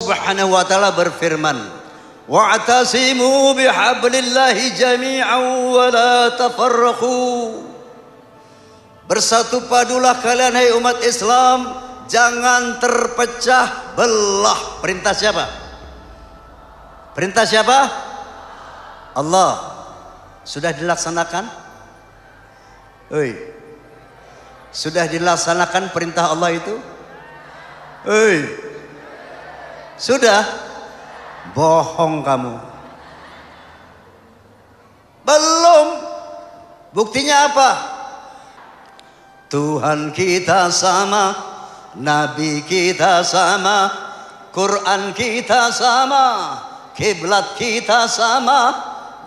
Subhanahu wa taala berfirman, wa'tasimu bihablillahi jami'an wa la tafarraqu. Bersatu padulah kalian hai umat Islam, jangan terpecah belah. Perintah siapa? Perintah siapa? Allah. Sudah dilaksanakan? Oi. Sudah dilaksanakan perintah Allah itu? Oi. Sudah? Bohong kamu. Belum. Buktinya apa? Tuhan kita sama, Nabi kita sama, Quran kita sama, kiblat kita sama.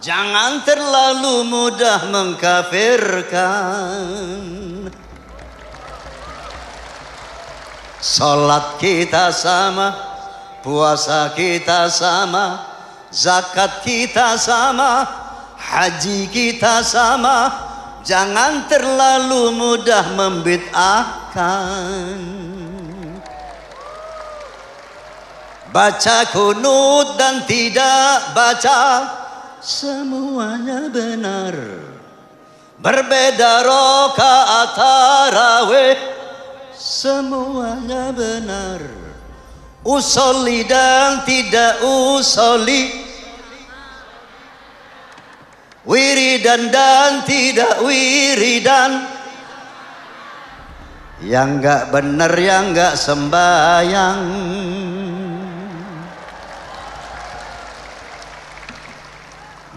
Jangan terlalu mudah mengkafirkan. Salat kita sama, puasa kita sama, zakat kita sama, haji kita sama. Jangan terlalu mudah membid'ahkan. Baca kunut dan tidak baca, semuanya benar. Berbeda rakaat tarawih, semuanya benar. Usolli dan tidak usolli, wiridan dan tidak wiridan. Yang enggak benar, yang enggak sembahyang.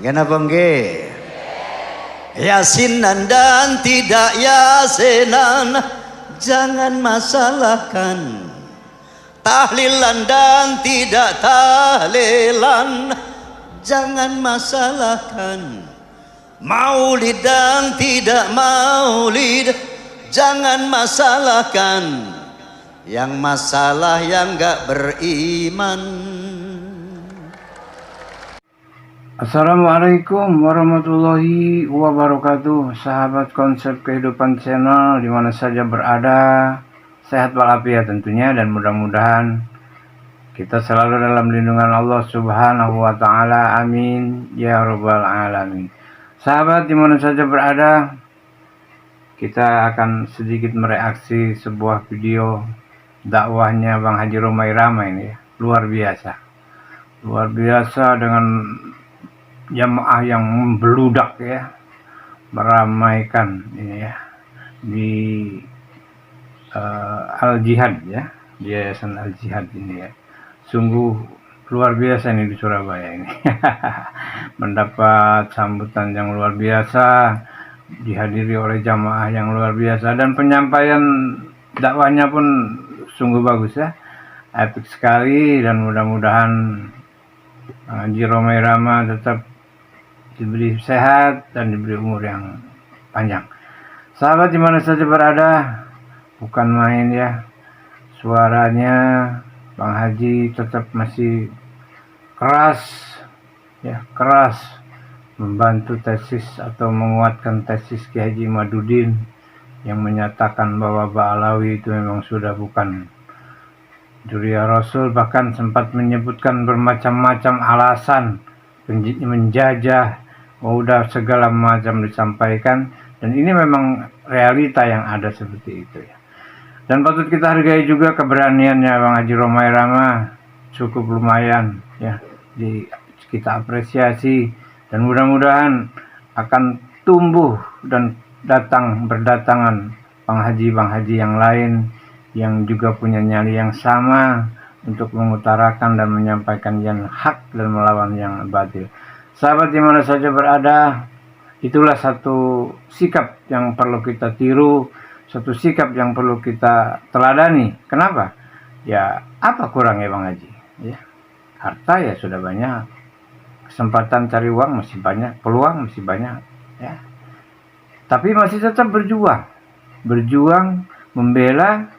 Kenapa nggih? Yasinan dan tidak yasinan, jangan masalahkan. Tahlilan dan tidak tahlilan, jangan masalahkan. Maulid dan tidak maulid, jangan masalahkan. Yang masalah yang enggak beriman. Assalamualaikum warahmatullahi wabarakatuh. Sahabat Konsep Kehidupan Channel di mana saja berada, sehat walafiat tentunya, dan mudah-mudahan kita selalu dalam lindungan Allah Subhanahu wa taala. Amin ya rabbal alamin. Sahabat di mana saja berada, kita akan sedikit mereaksi sebuah video dakwahnya Bang Haji Romai Rama ini ya. Luar biasa dengan jamaah yang membeludak ya, meramaikan ini ya di Al Jihad ya, di Yayasan Al Jihad ini ya. Sungguh luar biasa nih di Surabaya ini. Mendapat sambutan yang luar biasa, dihadiri oleh jamaah yang luar biasa, dan penyampaian dakwahnya pun sungguh bagus ya, epic sekali. Dan mudah-mudahan Haji Romai Rama tetap diberi sehat dan diberi umur yang panjang. Sahabat di mana saja berada, bukan main ya, suaranya Bang Haji tetap masih keras ya, keras membantu tesis atau menguatkan tesis Ki Haji Madudin yang menyatakan bahwa Ba'alawi itu memang sudah bukan Dzurriyyah Rasul. Bahkan sempat menyebutkan bermacam-macam alasan menjajah, udah segala macam disampaikan, dan ini memang realita yang ada seperti itu ya. Dan patut kita hargai juga keberaniannya Bang Haji Romai Rama, cukup lumayan ya, kita apresiasi, dan mudah-mudahan akan tumbuh dan berdatangan Bang Haji yang lain yang juga punya nyali yang sama untuk mengutarakan dan menyampaikan yang hak dan melawan yang batil. Sahabat di mana saja berada, itulah satu sikap yang perlu kita tiru, satu sikap yang perlu kita teladani. Kenapa? Ya, apa kurangnya Bang Haji? Ya, harta ya sudah banyak, kesempatan cari uang masih banyak, peluang masih banyak, ya. Tapi masih tetap berjuang membela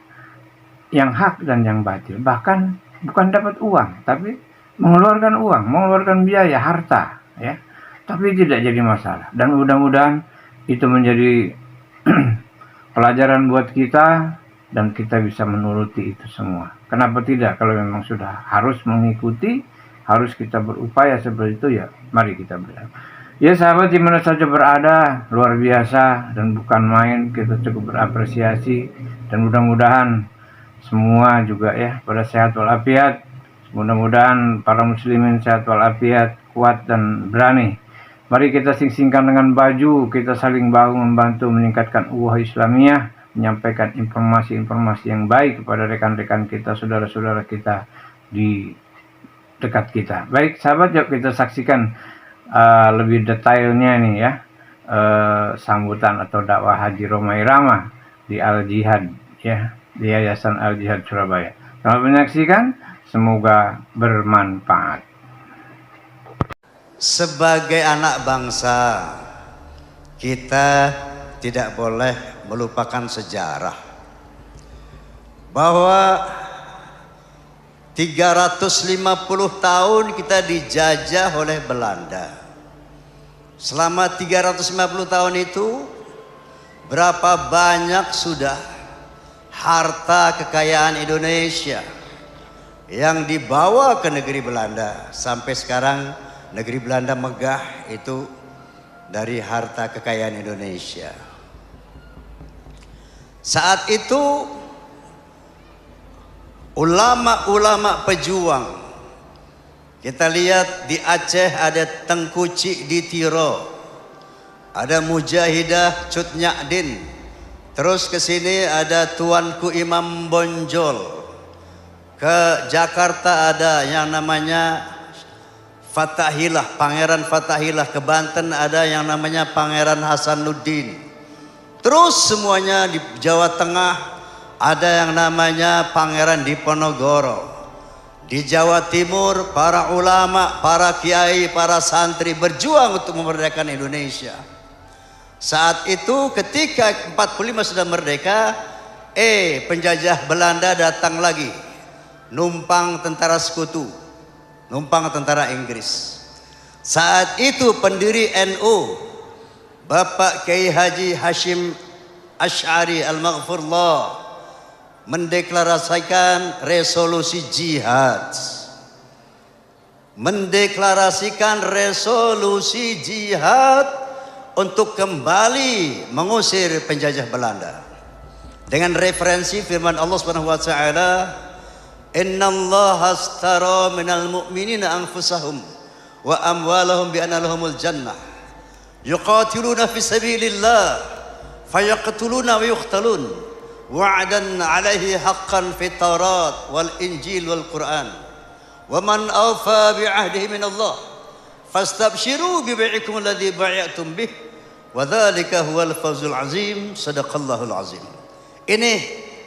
yang hak dan yang batil. Bahkan bukan dapat uang, tapi mengeluarkan biaya, harta, ya. Tapi tidak jadi masalah. Dan mudah-mudahan itu menjadi pelajaran buat kita dan kita bisa menuruti itu semua. Kenapa tidak? Kalau memang sudah harus mengikuti, harus kita berupaya seperti itu, ya mari kita berlaku. Ya sahabat, di mana saja berada, luar biasa dan bukan main, kita cukup berapresiasi dan mudah-mudahan semua juga ya pada sehat walafiat. Mudah-mudahan para muslimin sehat walafiat, kuat dan berani. Mari kita sing-singkan dengan baju, kita saling bahu membantu meningkatkan ukhuwah Islamiyah, menyampaikan informasi-informasi yang baik kepada rekan-rekan kita, saudara-saudara kita di dekat kita. Baik sahabat, yuk kita saksikan lebih detailnya nih ya, sambutan atau dakwah Haji Rhoma Irama di Al Jihad ya, di Yayasan Al Jihad Surabaya. Selamat menyaksikan, semoga bermanfaat. Sebagai anak bangsa, kita tidak boleh melupakan sejarah bahwa 350 tahun kita dijajah oleh Belanda. Selama 350 tahun itu, berapa banyak sudah harta kekayaan Indonesia yang dibawa ke negeri Belanda. Sampai sekarang negeri Belanda megah itu dari harta kekayaan Indonesia. Saat itu ulama-ulama pejuang, kita lihat di Aceh ada Tengku Cik di Tiro, ada Mujahidah Cut Nyakdin, terus ke sini ada Tuanku Imam Bonjol, ke Jakarta ada yang namanya Fatahillah, Pangeran Fatahillah, ke Banten ada yang namanya Pangeran Hasanuddin. Terus semuanya di Jawa Tengah ada yang namanya Pangeran Diponegoro. Di Jawa Timur para ulama, para kiai, para santri berjuang untuk memerdekakan Indonesia. Saat itu ketika 45 sudah merdeka, penjajah Belanda datang lagi, numpang tentara sekutu, numpang tentara Inggris. Saat itu pendiri NU Bapak Kiai Haji Hashim Asy'ari Al-Maghfurullah mendeklarasikan resolusi jihad. Mendeklarasikan resolusi jihad untuk kembali mengusir penjajah Belanda. Dengan referensi firman Allah Subhanahu wa taala, "Innallaha astara minal mu'minina anfusahum wa amwalahum bi anna lahumul jannah. Yuqatiluna fi sabilillah fayaqtuluna wa yuqtalun wa'dan 'alaihi haqqan fit Taurat wal Injil wal Quran. Wa man awfa bi 'ahdihi min Allah fastabshiru bi bai'ikum alladhi bai'tum bih wa dzalika huwal fawzul 'azim." Shadaqallahul 'azim. Ini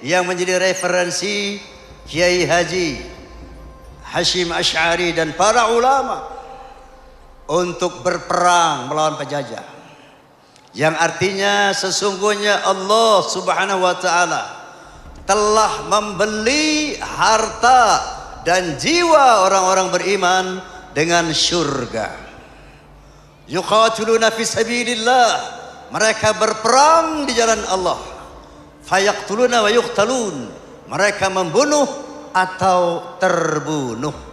yang menjadi referensi Kiai Haji Hashim Asy'ari dan para ulama untuk berperang melawan penjajah, yang artinya sesungguhnya Allah Subhanahu wa taala telah membeli harta dan jiwa orang-orang beriman dengan surga. Yuqatiluna fi sabilillah, mereka berperang di jalan Allah. Fayaqtuluna wa yuqtalun, mereka membunuh atau terbunuh.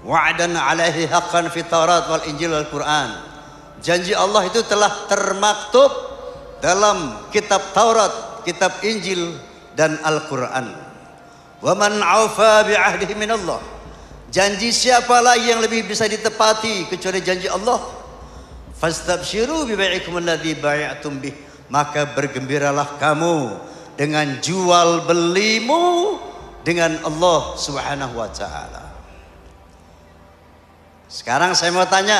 Wa'dan 'alaihi haqqan fi Taurat wal Injil wal Quran. Janji Allah itu telah termaktub dalam kitab Taurat, kitab Injil dan Al-Quran. Wa man 'aufa bi 'ahdihi min Allah. Janji siapa lagi yang lebih bisa ditepati kecuali janji Allah? Fastabshiru bi bai'ikum alladhi bai'tum bih. Maka bergembiralah kamu dengan jual belimu dengan Allah Subhanahu wa taala. Sekarang saya mau tanya,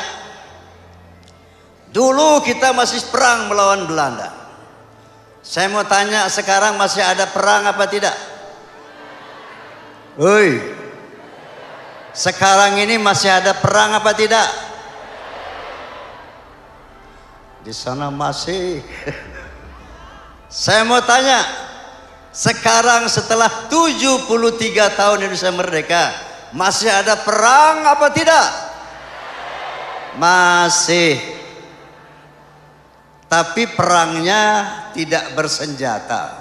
dulu kita masih perang melawan Belanda. Saya mau tanya, sekarang masih ada perang apa tidak? Woi, sekarang ini masih ada perang apa tidak? Di sana masih. Saya mau tanya, sekarang setelah 73 tahun Indonesia merdeka, masih ada perang apa tidak? Masih. Tapi perangnya tidak bersenjata.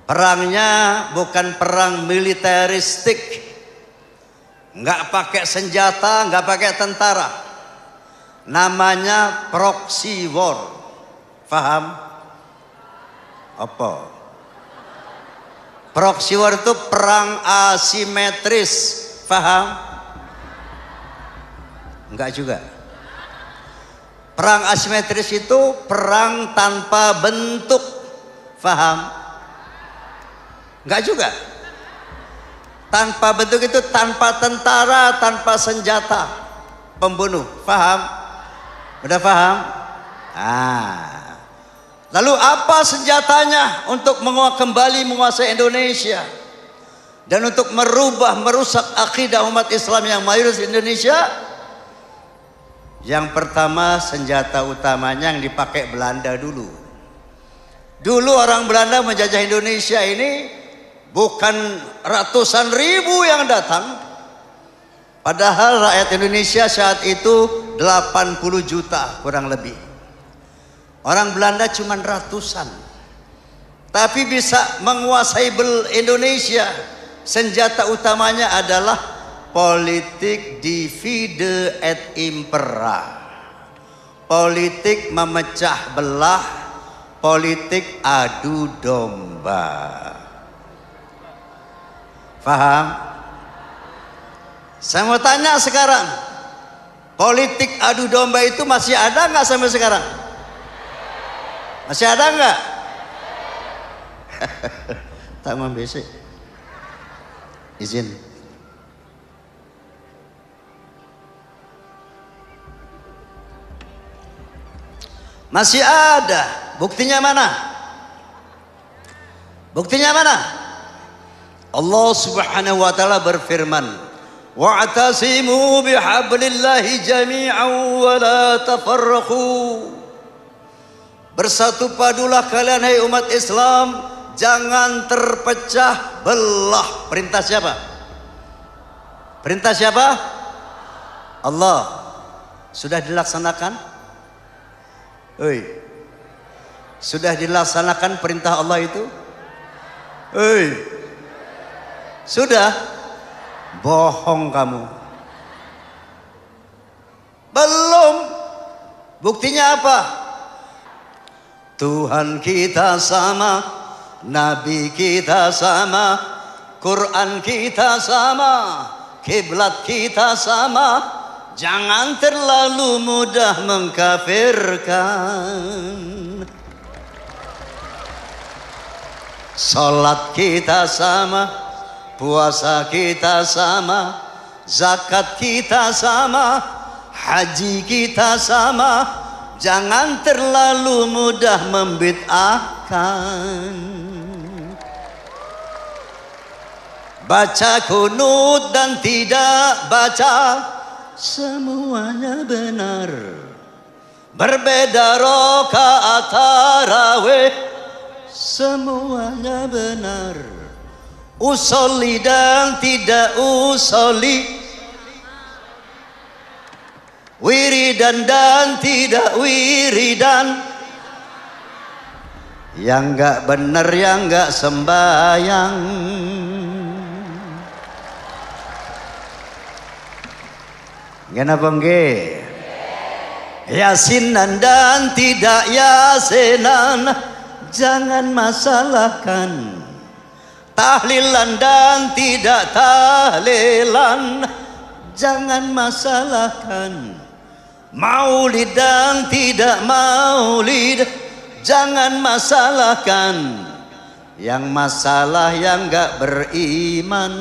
Perangnya bukan perang militeristik, nggak pakai senjata, nggak pakai tentara. Namanya proxy war. Faham? Apa? Proxy war itu perang asimetris. Faham? Enggak juga. Perang asimetris itu perang tanpa bentuk. Faham? Enggak juga. Tanpa bentuk itu tanpa tentara, tanpa senjata pembunuh. Faham? Udah paham? Lalu apa senjatanya untuk kembali menguasai Indonesia dan untuk merusak akidah umat Islam yang mayoritas Indonesia? Yang pertama, senjata utamanya yang dipakai Belanda dulu. Dulu orang Belanda menjajah Indonesia ini bukan ratusan ribu yang datang, padahal rakyat Indonesia saat itu 80 juta kurang lebih. Orang Belanda cuma ratusan, tapi bisa menguasai Indonesia. Senjata utamanya adalah politik divide et impera, politik memecah belah, politik adu domba. Faham? Saya mau tanya sekarang, politik adu domba itu masih ada nggak sampai sekarang? Masih ada nggak? Tak membesek. Izin. Masih ada. Buktinya mana? Buktinya mana? Allah Subhanahu wa taala berfirman, "Wa'tasimu bihablillahi jami'an wa la tafarraqu." Bersatu padulah kalian hai umat Islam, jangan terpecah belah. Perintah siapa? Perintah siapa? Allah. Sudah dilaksanakan? Oi. Sudah dilaksanakan perintah Allah itu? Oi. Sudah? Bohong kamu. Belum. Buktinya apa? Tuhan kita sama, Nabi kita sama, Quran kita sama, kiblat kita sama. Jangan terlalu mudah mengkafirkan. Salat kita sama, puasa kita sama, zakat kita sama, haji kita sama. Jangan terlalu mudah membid'ahkan. Baca kunut dan tidak baca, semuanya benar. Berbeda rakaat tarawih, semuanya benar. Usolli dan tidak usolli, wiridan dan tidak wiridan. Yang enggak benar, yang enggak sembahyang. Kenapa nggih? Yasinan dan tidak yasinan, jangan masalahkan. Tahlilan dan tidak tahlilan, jangan masalahkan. Maulid dan tidak maulid, jangan masalahkan. Yang masalah yang enggak beriman.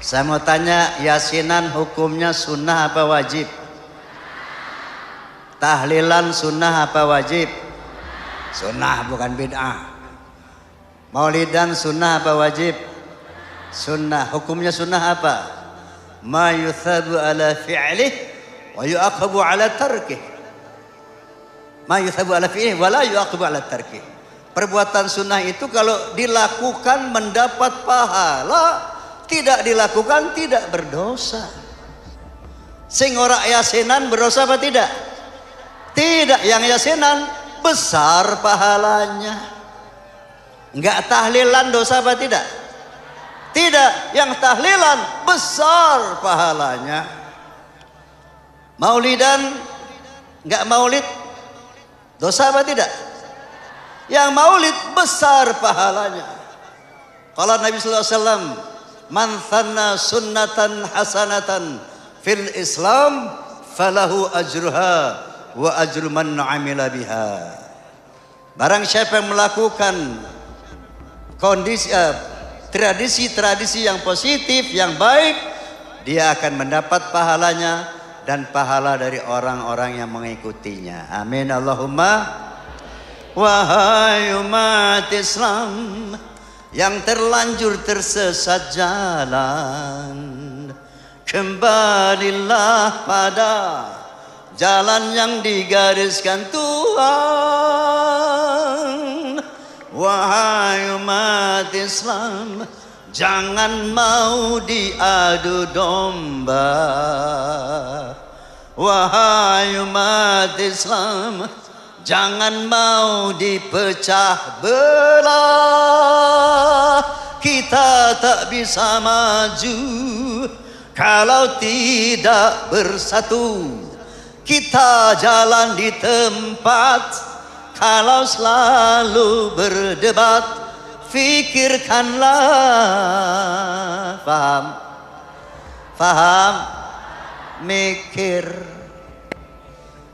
Saya mau tanya, yasinan hukumnya sunnah apa wajib? Tahlilan sunnah apa wajib? Sunnah, bukan bid'ah. Maulidan sunnah apa wajib? Sunnah. Hukumnya sunnah apa? Ma yuthabu ala fi'lih wa yu'aqabu ala tarkih. Ma yuthabu ala fi'lih wa la yu'aqabu ala tarkih. Perbuatan sunnah itu kalau dilakukan mendapat pahala, tidak dilakukan tidak berdosa. Sing ora yasinan berdosa apa tidak? Tidak. Yang yasinan besar pahalanya. Enggak tahlilan dosa apa tidak? Tidak, yang tahlilan besar pahalanya. Maulidan, enggak maulid, dosa apa tidak? Yang maulid besar pahalanya. Kalau Nabi sallallahu alaihi wasallam, man thanna sunnatan hasanatan fil Islam falahu ajruha wa ajru man amila biha. Barang siapa yang melakukan tradisi-tradisi yang positif, yang baik, dia akan mendapat pahalanya dan pahala dari orang-orang yang mengikutinya. Amin Allahumma. Wahai umat Islam yang terlanjur tersesat jalan, kembalilah pada jalan yang digariskan Tuhan. Wahai umat Islam, jangan mau diadu domba. Wahai umat Islam, jangan mau dipecah belah. Kita tak bisa maju kalau tidak bersatu. Kita jalan di tempat kalau selalu berdebat. Fikirkanlah. Paham? Paham? Mikir.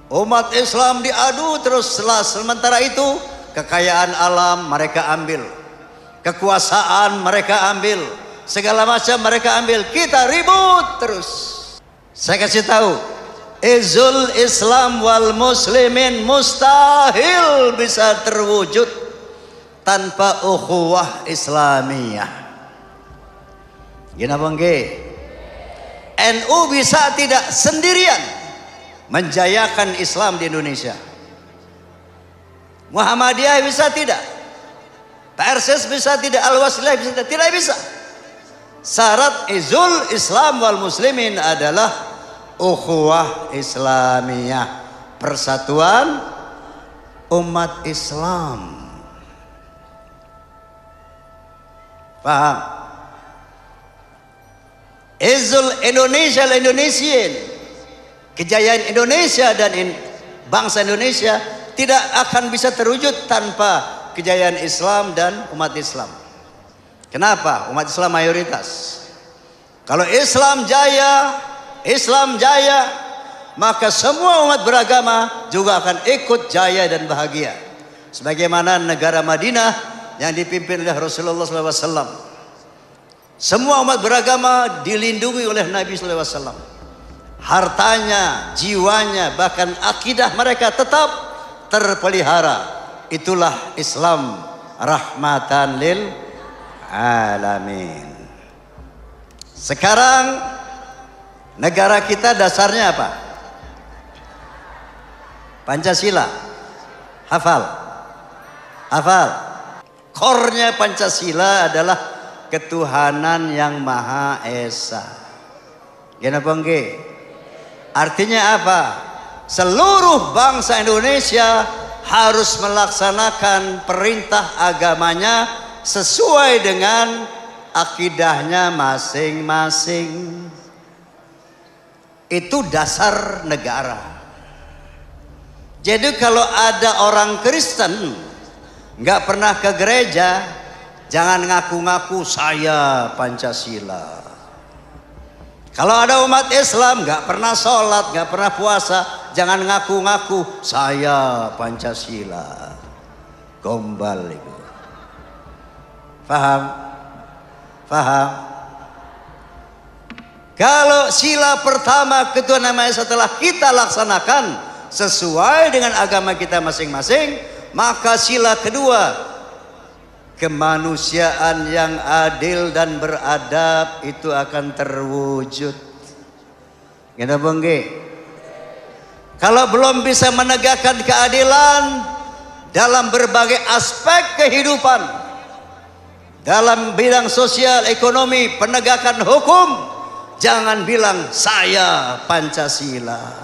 Umat Islam diadu terus, sementara itu kekayaan alam mereka ambil, kekuasaan mereka ambil, segala macam mereka ambil. Kita ribut terus. Saya kasih tahu, izul Islam wal muslimin mustahil bisa terwujud tanpa ukhuwah Islamiyah. Gina bangke, NU bisa tidak sendirian menjayakan Islam di Indonesia. Muhammadiyah bisa tidak, PRSS bisa tidak, Al-Wasliyah bisa tidak, tidak bisa. Syarat izul Islam wal muslimin adalah ukhuwah Islamiyah, persatuan umat Islam. Paham? Izul Indonesia, Indonesian, kejayaan Indonesia dan bangsa Indonesia tidak akan bisa terwujud tanpa kejayaan Islam dan umat Islam. Kenapa? Umat Islam mayoritas. Kalau Islam jaya, maka semua umat beragama juga akan ikut jaya dan bahagia. Sebagaimana negara Madinah yang dipimpin oleh Rasulullah SAW. Semua umat beragama dilindungi oleh Nabi SAW. Hartanya, jiwanya, bahkan akidah mereka tetap terpelihara. Itulah Islam rahmatan lil alamin. Sekarang negara kita dasarnya apa? Pancasila. Hafal. Hafal. Core-nya Pancasila adalah ketuhanan yang Maha Esa. Kenapa enggak? Artinya apa? Seluruh bangsa Indonesia harus melaksanakan perintah agamanya sesuai dengan akidahnya masing-masing. Itu dasar negara. Jadi kalau ada orang Kristen nggak pernah ke gereja, jangan ngaku-ngaku saya Pancasila. Kalau ada umat Islam nggak pernah sholat, nggak pernah puasa, jangan ngaku-ngaku saya Pancasila. Gombal itu. Faham? Faham? Kalau sila pertama ketuhanan Maha Esa telah kita laksanakan sesuai dengan agama kita masing-masing, maka sila kedua, kemanusiaan yang adil dan beradab itu akan terwujud. Kenapa enggak? Kalau belum bisa menegakkan keadilan dalam berbagai aspek kehidupan, dalam bidang sosial, ekonomi, penegakan hukum, jangan bilang saya Pancasila.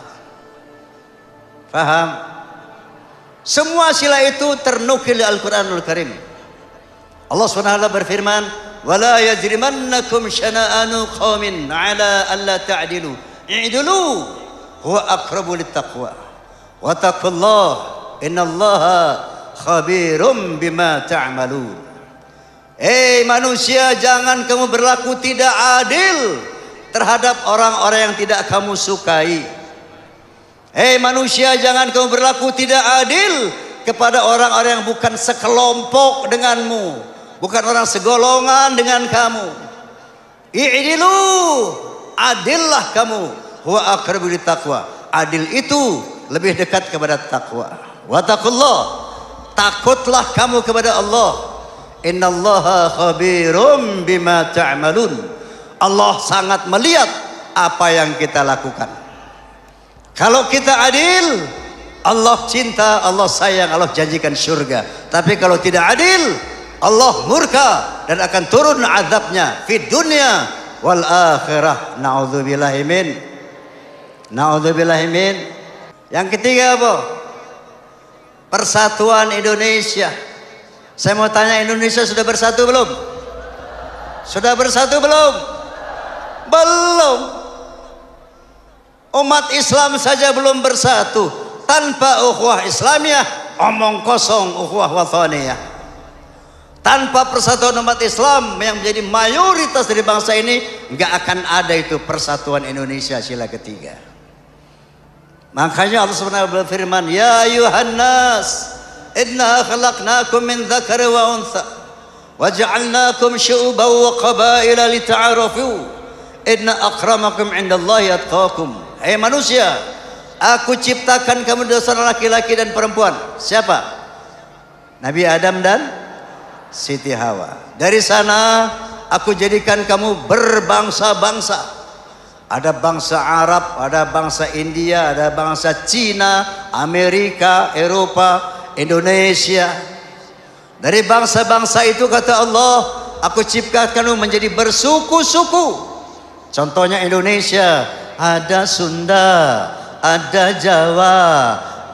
Paham? Semua sila itu ternukil di Al-Quranul Karim. Allah SWT berfirman, "Wala yajrimannakum syana'anu qaumin 'ala alla ta'dilu. I'dilu huwa aqrabu littaqwa. Wa taqullah innallaha khabirum bima ta'malun." Manusia, jangan kamu berlaku tidak adil terhadap orang-orang yang tidak kamu sukai. Manusia, jangan kamu berlaku tidak adil kepada orang-orang yang bukan sekelompok denganmu, bukan orang segolongan dengan kamu. I'dilu, adillah kamu. Huwa aqrabu littaqwa. Adil itu lebih dekat kepada takwa. Wattaqullah, takutlah kamu kepada Allah. Innallaha khabirum bima ta'malun. Allah sangat melihat apa yang kita lakukan. Kalau kita adil, Allah cinta, Allah sayang, Allah janjikan surga. Tapi kalau tidak adil, Allah murka dan akan turun azabnya di dunia wal akhirah. Na'udzubillahi min. Na'udzubillahi min. Yang ketiga apa? Persatuan Indonesia. Saya mau tanya, Indonesia sudah bersatu belum? Sudah bersatu belum? Belum. Umat Islam saja belum bersatu. Tanpa ukhuwah Islamiyah, omong kosong ukhuwah wathaniyah. Tanpa persatuan umat Islam yang menjadi mayoritas dari bangsa ini, nggak akan ada itu persatuan Indonesia sila ketiga. Makanya Allah SWT berfirman, "Ya ayuhan nas, inna khalaqnakum min dzakari wa untha wa ja'alnakum syu'uban wa qabaila lita'arafu inna akramakum 'indallahi atqakum." Manusia, aku ciptakan kamu dasar laki-laki dan perempuan. Siapa? Nabi Adam dan Siti Hawa. Dari sana aku jadikan kamu berbangsa-bangsa. Ada bangsa Arab, ada bangsa India, ada bangsa Cina, Amerika, Eropa, Indonesia. Dari bangsa-bangsa itu kata Allah, aku ciptakan kamu menjadi bersuku-suku. Contohnya Indonesia, ada Sunda, ada Jawa,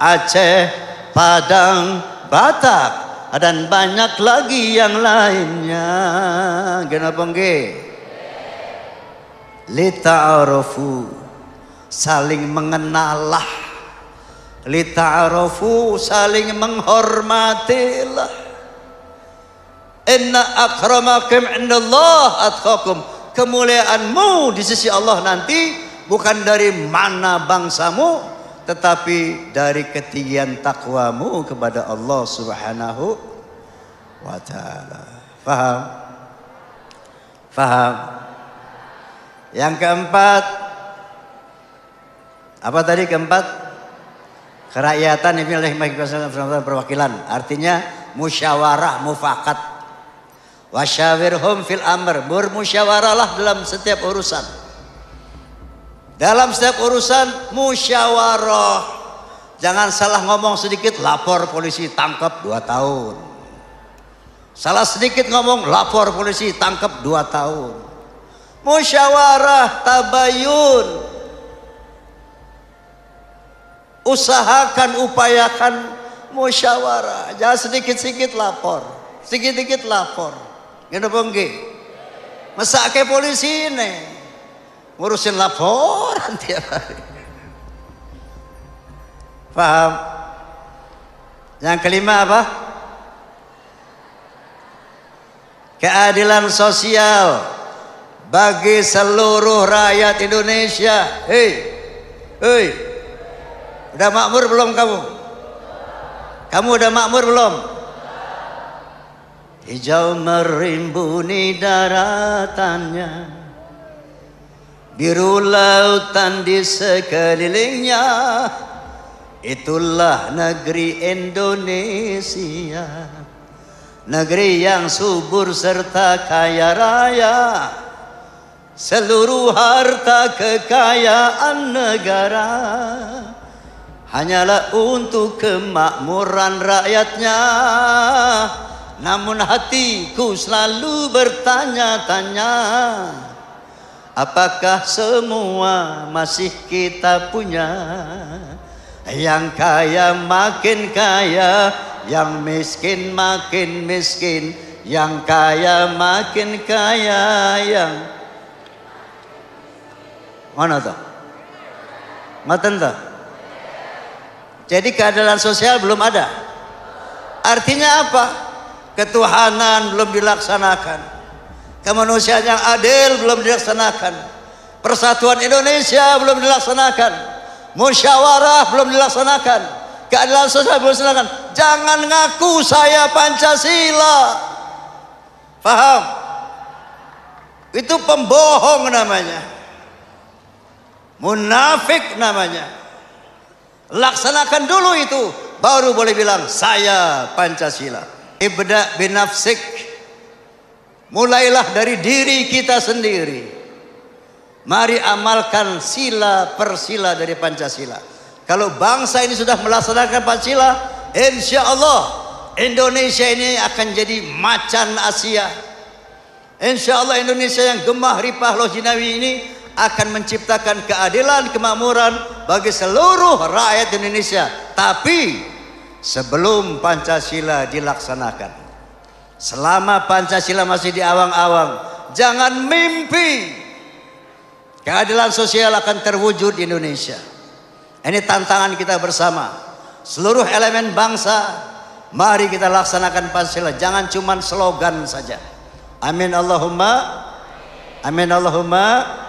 Aceh, Padang, Batak, dan banyak lagi yang lainnya. Kenapa nggih? Lita'arafu, saling mengenalah. Lita'arafu, saling menghormatilah. Inna akramakum indallah atqakum. Kemuliaanmu di sisi Allah nanti bukan dari mana bangsamu, tetapi dari ketinggian takwamu kepada Allah Subhanahu wa ta'ala. Faham? Faham? Yang keempat, apa tadi keempat? Kerakyatan ini oleh perwakilan. Artinya musyawarah, mufakat. Wasyawirhum fil amr, bermusyawarahlah dalam setiap urusan. Dalam setiap urusan musyawarah. Jangan salah ngomong sedikit, lapor polisi, tangkap 2 tahun. Salah sedikit ngomong, lapor polisi, tangkap 2 tahun. Musyawarah, tabayun. Usahakan, upayakan musyawarah. Jangan sedikit-sedikit lapor, sedikit-sedikit lapor. Gini nggih. Masa ke polisi ini ngurusin laporan tiap hari. Paham? Yang kelima apa? Keadilan sosial bagi seluruh rakyat Indonesia. Hei, udah makmur belum kamu? Kamu udah makmur belum? Hijau merimbuni daratannya, biru lautan di sekelilingnya. Itulah negeri Indonesia, negeri yang subur serta kaya raya. Seluruh harta kekayaan negara hanyalah untuk kemakmuran rakyatnya. Namun hatiku selalu bertanya-tanya, apakah semua masih kita punya? Yang kaya makin kaya, yang miskin makin miskin, yang kaya makin kaya, yang mana tuh? Ngoten tuh. Jadi keadilan sosial belum ada. Artinya apa? Ketuhanan belum dilaksanakan, kemanusiaan yang adil belum dilaksanakan, persatuan Indonesia belum dilaksanakan, musyawarah belum dilaksanakan, keadilan sosial belum dilaksanakan. Jangan ngaku saya Pancasila. Paham? Itu pembohong namanya, munafik namanya. Laksanakan dulu itu, baru boleh bilang saya Pancasila. Ibda binafsik, mulailah dari diri kita sendiri. Mari amalkan sila per sila dari Pancasila. Kalau bangsa ini sudah melaksanakan Pancasila, insya Allah Indonesia ini akan jadi macan Asia. Insya Allah Indonesia yang gemah ripah loh jinawi ini akan menciptakan keadilan, kemakmuran bagi seluruh rakyat Indonesia. Tapi sebelum Pancasila dilaksanakan, selama Pancasila masih di awang-awang, jangan mimpi keadilan sosial akan terwujud di Indonesia. Ini tantangan kita bersama, seluruh elemen bangsa. Mari kita laksanakan Pancasila, jangan cuma slogan saja. Amin Allahumma, amin Allahumma.